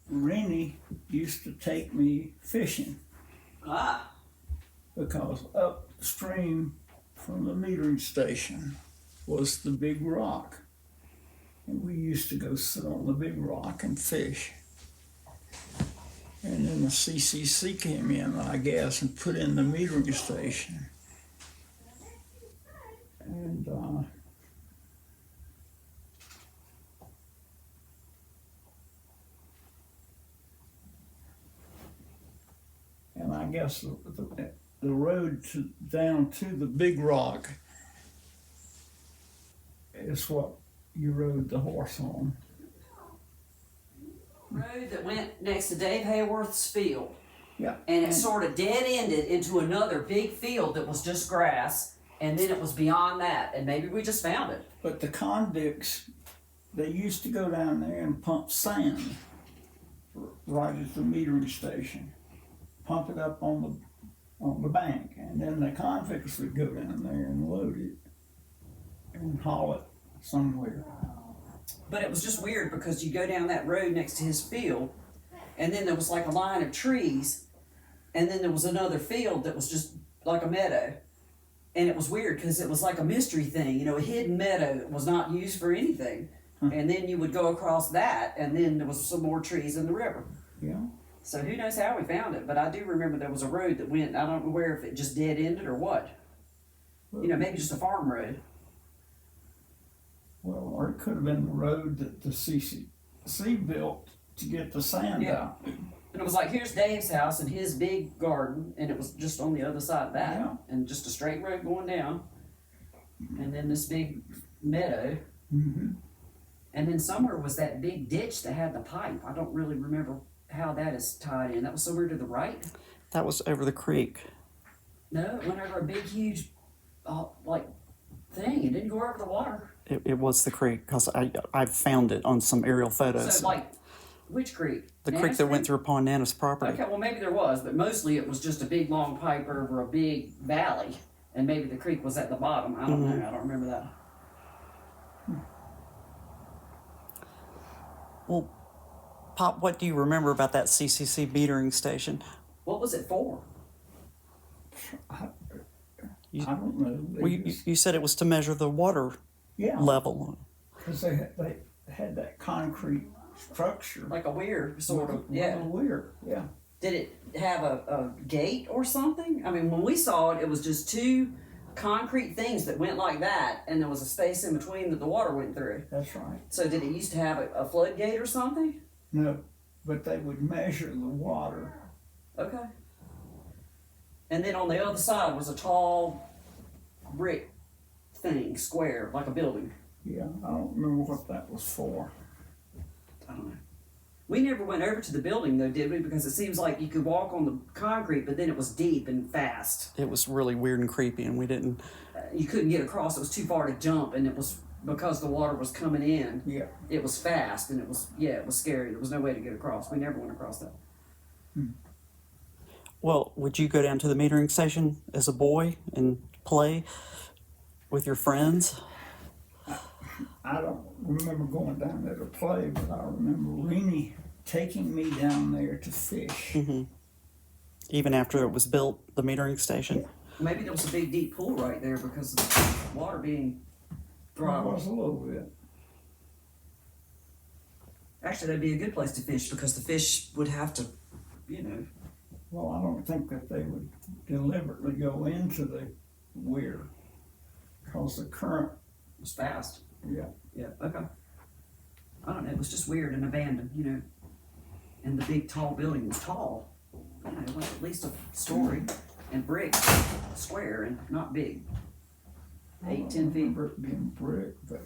Rennie used to take me fishing. Ah. Because upstream from the metering station was the big rock. And we used to go sit on the big rock and fish. And then the CCC came in, I guess, and put in the metering station. And I guess the road down to the big rock is what you rode the horse on. Road that went next to Dave Hayworth's field. Yeah. And it sort of dead-ended into another big field that was just grass, and then it was beyond that, and maybe we just found it. But the convicts, they used to go down there and pump sand right at the metering station. Pump it up on the bank, and then the convicts would go down there and load it and haul it somewhere. But it was just weird because you go down that road next to his field, and then there was like a line of trees, and then there was another field that was just like a meadow. And it was weird because it was like a mystery thing, you know, a hidden meadow that was not used for anything. And then you would go across that, and then there was some more trees in the river. Yeah. So who knows how we found it, but I do remember there was a road that went, I don't know where, if it just dead ended or what. You know, maybe just a farm road. Well, or it could have been the road that the CCC built to get the sand out. And it was like, here's Dave's house and his big garden, and it was just on the other side of that. Yeah. And just a straight road going down. And then this big meadow. Mm-hmm. And then somewhere was that big ditch that had the pipe. I don't really remember how that is tied in. That was somewhere to the right? That was over the creek. No, it went over a big, huge, thing. It didn't go over the water. It was the creek, because I found it on some aerial photos. So, which creek? The Nana's creek that went through upon Nana's property. Okay, well, maybe there was, but mostly it was just a big, long pipe over a big valley. And maybe the creek was at the bottom. I don't know. I don't remember that. Well, Pop, what do you remember about that CCC metering station? What was it for? I don't know. Well, you said it was to measure the water level. Because they had that concrete structure. Like a weir, sort of. Yeah. A weir, yeah. Did it have a gate or something? I mean, when we saw it, it was just two concrete things that went like that, and there was a space in between that the water went through. That's right. So did it used to have a floodgate or something? No, but they would measure the water. Okay. And then on the other side was a tall brick thing, square, like a building. Yeah, I don't remember what that was for. I don't know. We never went over to the building though, did we? Because it seems like you could walk on the concrete, but then it was deep and fast. It was really weird and creepy, and we didn't... You couldn't get across. It was too far to jump, and it was because the water was coming in. Yeah. It was fast, and it was scary. There was no way to get across. We never went across that. Well, would you go down to the metering station as a boy and play with your friends? I don't remember going down there to play, but I remember Rennie taking me down there to fish. Mm-hmm. Even after it was built, the metering station? Yeah. Maybe there was a big deep pool right there because of the water being throttled. It was a little bit. Actually, that'd be a good place to fish because the fish would have to, Well, I don't think that they would deliberately go into the weir because the current was fast. Yeah. Yeah, okay. I don't know, it was just weird and abandoned, and the big tall building was tall. It was at least a story and brick, square and not big. 8, 10 feet. I remember it being brick, but...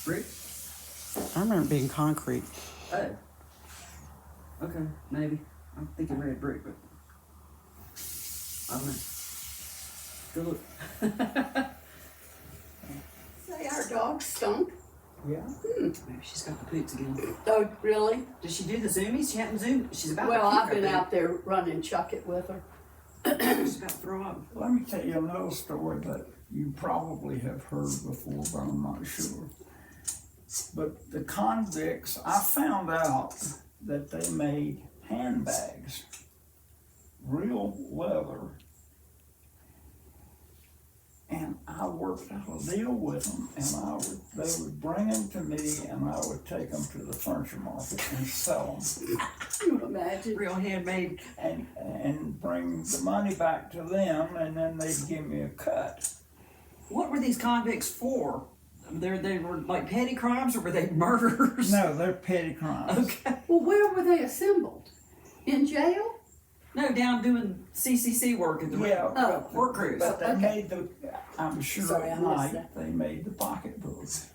Brick? I remember it being concrete. Oh. Okay, maybe. I'm thinking red brick, but I don't know. Good look. Say our dog stunk. Yeah. Maybe she's got the poots again. Oh, really? Did she do the zoomies? She hadn't zoomed. She's about Well, to I've been out there running chuck it with her. She's about to throw up. Let me tell you another story that you probably have heard before, but I'm not sure. But the convicts, I found out that they made handbags, real leather. And I worked out a deal with them, and they would bring them to me, and I would take them to the furniture market and sell them, You imagine. Real handmade. and bring the money back to them, and then they'd give me a cut. What were these convicts for? They were like petty crimes, or were they murderers? No, they're petty crimes. Okay. Well, where were they assembled? In jail? No, down doing CCC work at the Yeah, Oh. work crews. but they Okay. made I'm sure Sorry, at I missed night that. they made the pocketbooks.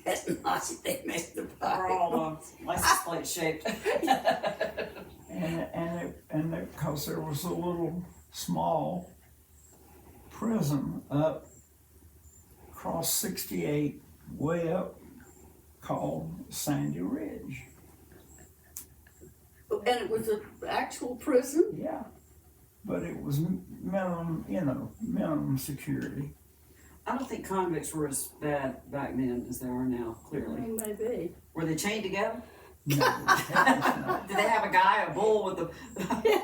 At night they made the They're all license plate shaped. And because there was a little small prison up across 68 way up called Sandy Ridge. And it was an actual prison? Yeah, but it was minimum, minimum security. I don't think convicts were as bad back then as they are now, clearly. Maybe. Were they chained together? No, heavens Did they have a guy, a bull with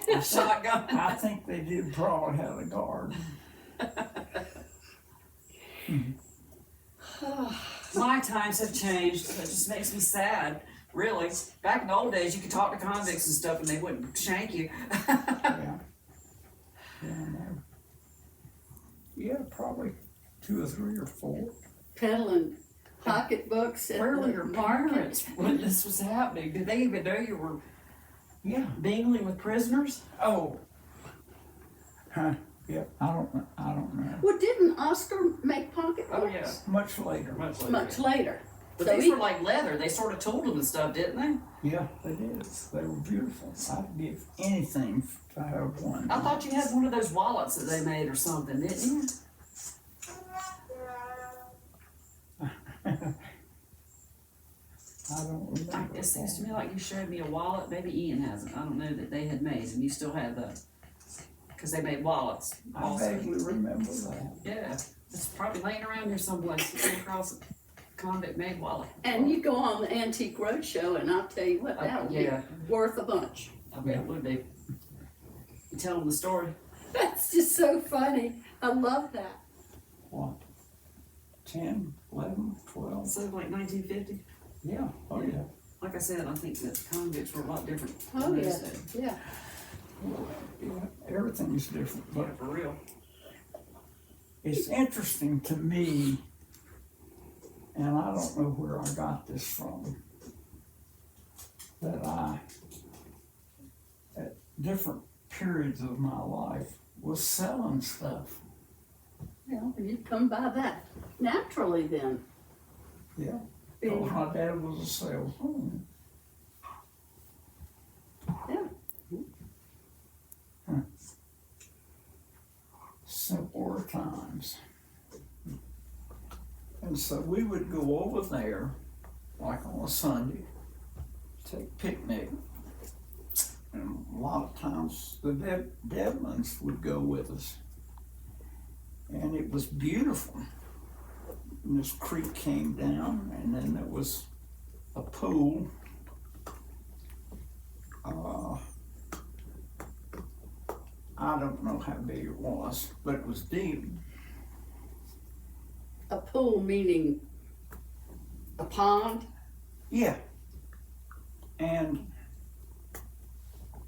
a shotgun? no. I think they did probably have a guard. My times have changed. It just makes me sad, really. Back in the old days, you could talk to convicts and stuff and they wouldn't shank you. Yeah. Yeah, no. Yeah, probably 2 or 3 or 4. Peddling pocketbooks at Where were the your market. parents when this was happening? Did they even know you were Yeah. mingling with prisoners? Oh. Huh. Yeah. I don't know. Well, didn't Oscar make pocketbooks? Oh, yeah. Much later. Much later. But So these he- were like leather. They sort of tooled them and stuff, didn't they? Yeah, they did. They were beautiful. I'd give anything to have one. I thought you had one of those wallets that they made or something, didn't you? I don't remember. It seems to me like you showed me a wallet. Maybe Ian hasn't. I don't know that they had made, and you still have those. Because they made wallets I also. vaguely remember that. Yeah, it's probably laying around here someplace. You came across a convict made wallet. And you go on the Antique Roadshow and I'll tell you what, that would yeah. be worth a bunch. I bet it would be. You tell them the story. That's just so funny. I love that. What? 10, 11, 12? So like 1950. Yeah. Oh, yeah. Like I said, I think that convicts were a lot different. Oh, than yeah, those days. yeah. Yeah. Everything's different. Yeah, But for real. it's interesting to me, and I don't know where I got this from, that I, at different periods of my life, was selling stuff. Well, you come by that naturally then. Yeah. Being- My dad was a salesman. Yeah. Simpler times. And so we would go over there, like on a Sunday, take picnic. And a lot of times the Devlins would go with us. And it was beautiful. And this creek came down, and then there was a pool. I don't know how big it was, but it was deep. A pool meaning a pond. Yeah. And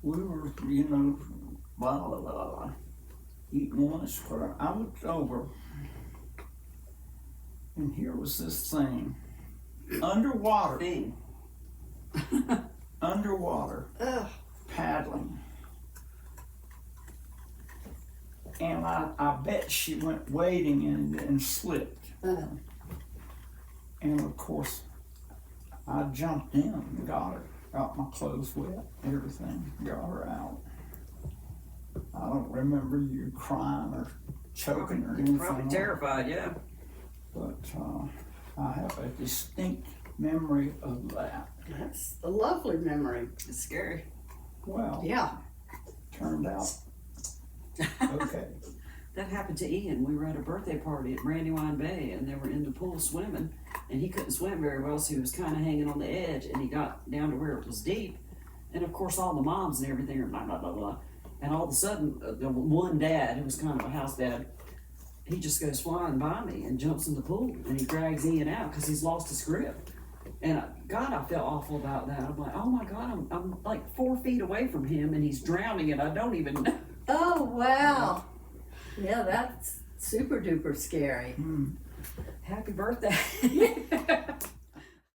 we were, blah, blah, blah, blah, eating lunch. Where I looked over, and here was this thing, underwater, Thing. underwater, Ugh. paddling. And I bet she went wading and slipped. And of course, I jumped in and got her, got my clothes wet, everything, got her out. I don't remember you crying or choking or anything. Probably terrified, yeah. But I have a distinct memory of that. That's a lovely memory. It's scary. Well, Yeah. turned out okay. That happened to Ian. We were at a birthday party at Brandywine Bay, and they were in the pool swimming, and he couldn't swim very well, so he was kind of hanging on the edge, and he got down to where it was deep, and of course all the moms and everything are blah, blah, blah, blah, and all of a sudden, the one dad, who was kind of a house dad, he just goes flying by me and jumps in the pool, and he drags Ian out because he's lost his grip. And God, I felt awful about that. I'm like, oh my God, I'm like 4 feet away from him, and he's drowning, and I don't even know. Oh, wow. Yeah, that's super duper scary. Happy birthday.